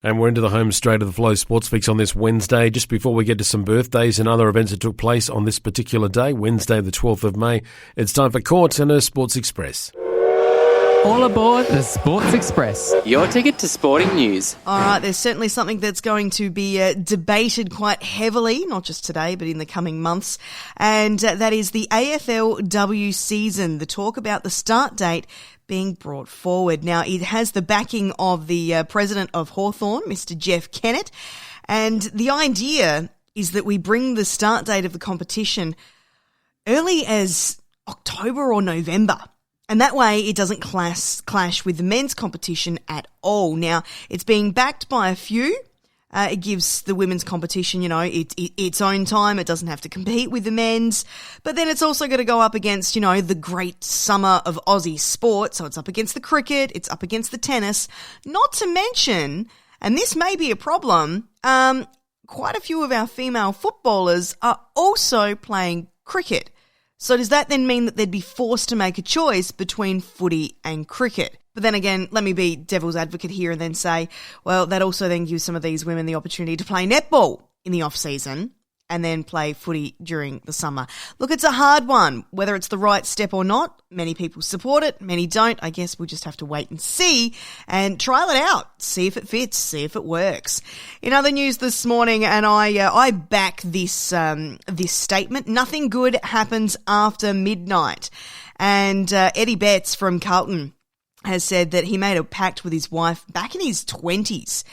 And we're into the home straight of the Flow Sports Fix on this Wednesday. Just before we get to some birthdays and other events that took place on this particular day, Wednesday the 12th of May, it's time for Court and her Sports Express. All aboard the Sports Express, your ticket to sporting news. All right, there's certainly something that's going to be debated quite heavily, not just today, but in the coming months, and that is the AFLW season. The talk about the start date being brought forward. Now, it has the backing of the president of Hawthorn, Mr. Jeff Kennett, and the idea is that we bring the start date of the competition early as October or November. And that way it doesn't clash with the men's competition at all. Now, it's being backed by a few. It gives the women's competition, its own time. It doesn't have to compete with the men's. But then it's also going to go up against, the great summer of Aussie sport. So it's up against the cricket. It's up against the tennis. Not to mention, and this may be a problem, quite a few of our female footballers are also playing cricket. So does that then mean that they'd be forced to make a choice between footy and cricket? But then again, let me be devil's advocate here and then say, well, that also then gives some of these women the opportunity to play netball in the off-season and then play footy during the summer. Look, it's a hard one, whether it's the right step or not. Many people support it, many don't. I guess we'll just have to wait and see and trial it out, see if it fits, see if it works. In other news this morning, and I back this this statement, nothing good happens after midnight. And Eddie Betts from Carlton has said that he made a pact with his wife back in his 20s.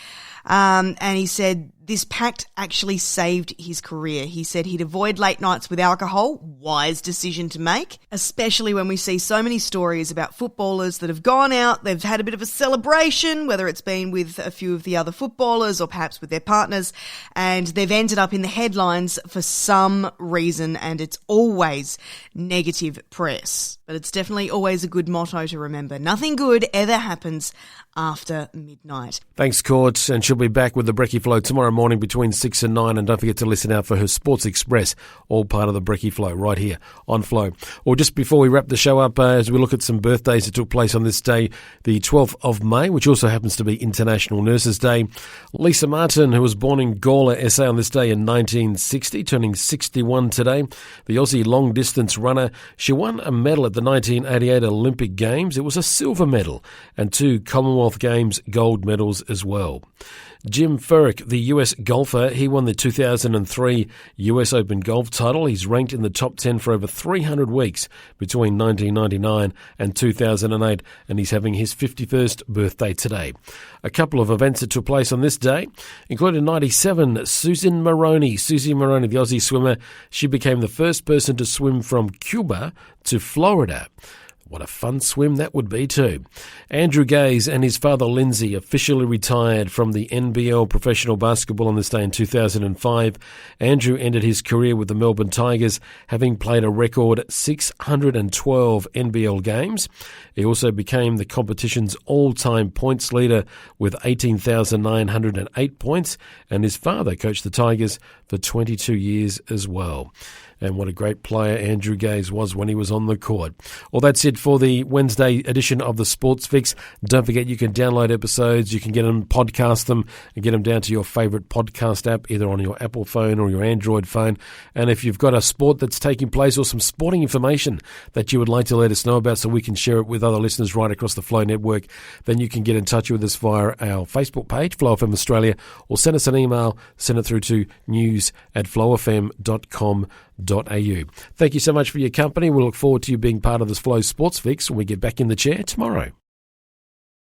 And he said this pact actually saved his career. He said he'd avoid late nights with alcohol. Wise decision to make, especially when we see so many stories about footballers that have gone out, they've had a bit of a celebration, whether it's been with a few of the other footballers or perhaps with their partners, and they've ended up in the headlines for some reason, and it's always negative press. But it's definitely always a good motto to remember. Nothing good ever happens after midnight. Thanks, Court, and she'll be back with the Brekkie Flow tomorrow morning between 6 and 9, and don't forget to listen out for her Sports Express, all part of the Brekkie Flow right here on Flow. Or just before we wrap the show up, as we look at some birthdays that took place on this day, the 12th of May, which also happens to be International Nurses Day. Lisa Martin, who was born in Gawler, SA on this day in 1960, turning 61 today. The Aussie long-distance runner, she won a medal at the 1988 Olympic Games. It was a silver medal, and 2 Commonwealth Games gold medals as well. Jim Furyk, the US golfer, he won the 2003 US Open golf title. He's ranked in the top 10 for over 300 weeks between 1999 and 2008, and he's having his 51st birthday today. A couple of events that took place on this day included 97, Susie Moroney, the Aussie swimmer. She became the first person to swim from Cuba to Florida. What a fun swim that would be too. Andrew Gaze and his father Lindsay officially retired from the NBL professional basketball on this day in 2005. Andrew ended his career with the Melbourne Tigers, having played a record 612 NBL games. He also became the competition's all-time points leader with 18,908 points, and his father coached the Tigers for 22 years as well. And what a great player Andrew Gaze was when he was on the court. Well, that's it for the Wednesday edition of the Sports Fix. Don't forget you can download episodes, you can get them, podcast them, and get them down to your favourite podcast app, either on your Apple phone or your Android phone. And if you've got a sport that's taking place or some sporting information that you would like to let us know about so we can share it with other listeners right across the Flow Network, then you can get in touch with us via our Facebook page, Flow FM Australia, or send us an email, send it through to news@flowfm.com.au. Thank you so much for your company. We look forward to you being part of this Flow Sports Fix when we get back in the chair tomorrow.